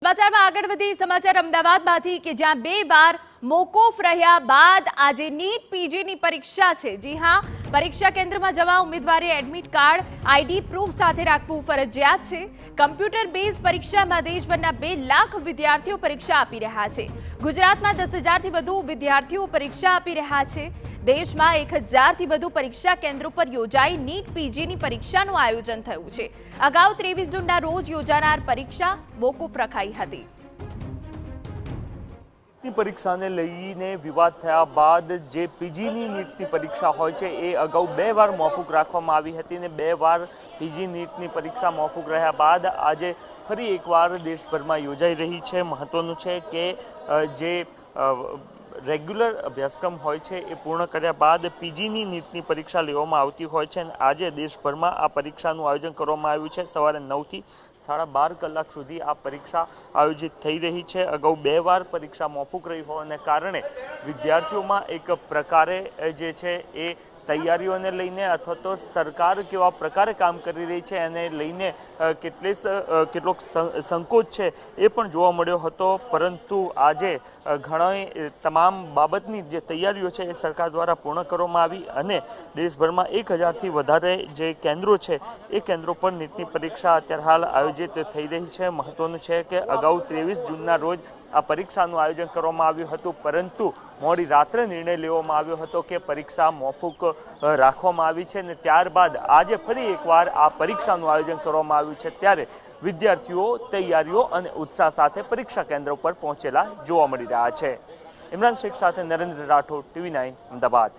સમાચારમાં આગળ વધી સમાચાર અમદાવાદમાંથી કે જ્યાં 2 વાર મોકૂફ રહ્યા બાદ આજે નીટ પીજીની પરીક્ષા છે। જી હા, પરીક્ષા કેન્દ્રમાં જવા ઉમેદવારે એડમિટ કાર્ડ આઈડી પ્રૂફ સાથે રાખવું ફરજિયાત છે। કમ્પ્યુટર બેઝ પરીક્ષામાં દેશભરના 2 લાખ વિદ્યાર્થીઓ પરીક્ષા આપી રહ્યા છે। ગુજરાતમાં 10,000થી વધુ વિદ્યાર્થીઓ પરીક્ષા આપી રહ્યા છે। દેશમાં 1,000થી વધુ પરીક્ષા કેન્દ્રો પર યોજાઈ નીટ પીજીની પરીક્ષાનું આયોજન થયું છે। અગાઉ 23 જૂનના રોજ યોજાનાર પરીક્ષા મોકૂફ રખાઈ હતી। પરીક્ષાને લઈને વિવાદ થયા બાદ જે પીજીની નીટની પરીક્ષા હોય છે એ અગાઉ 2 વાર મોકૂફ રાખવામાં આવી હતી અને 2 વાર પીજી નીટની પરીક્ષા મોકૂફ રહ્યા બાદ આજે ફરી એકવાર દેશભરમાં યોજાઈ રહી છે। મહત્વનું છે કે જે રેગ્યુલર અભ્યાસક્રમ હોય છે એ પૂર્ણ કર્યા બાદ પીજીની નીટની પરીક્ષા લેવામાં આવતી હોય છે અને આજે દેશભરમાં આ પરીક્ષાનું આયોજન કરવામાં આવ્યું છે। સવારે 9થી 12.5 કલાક સુધી આ પરીક્ષા આયોજિત થઈ રહી છે। અગાઉ 2 વાર પરીક્ષા મોકૂફ રહી હોવાને કારણે વિદ્યાર્થીઓમાં એક પ્રકારે જે છે એ તૈયારીઓને લઈને અથવા તો સરકાર કેવા પ્રકારે કામ કરી રહી છે એને લઈને કેટલોક સંકોચ છે એ પણ જોવા મળ્યો હતો, પરંતુ આજે ઘણા તમામ બાબતની જે તૈયારીઓ છે એ સરકાર દ્વારા પૂર્ણ કરવામાં આવી અને દેશભરમાં 1,000થી વધારે જે કેન્દ્રો છે એ કેન્દ્રો પર નીટની પરીક્ષા અત્યારે હાલ આયોજિત થઈ રહી છે। મહત્વનું છે કે અગાઉ 23 જૂનના રોજ આ પરીક્ષાનું આયોજન કરવામાં આવ્યું હતું, પરંતુ મોડી રાત્રે નિર્ણય લેવામાં આવ્યો હતો કે પરીક્ષા મોકૂફ રાખવામાં આવી છે અને ત્યારબાદ આજે ફરી એકવાર આ પરીક્ષાનું આયોજન કરવામાં આવ્યું છે। ત્યારે વિદ્યાર્થીઓ તૈયારીઓ અને ઉત્સાહ સાથે પરીક્ષા કેન્દ્ર પર પહોંચેલા જોવા મળી રહ્યા છે। ઇમરાન શેખ સાથે નરેન્દ્ર રાઠોડ, TV9 અમદાવાદ।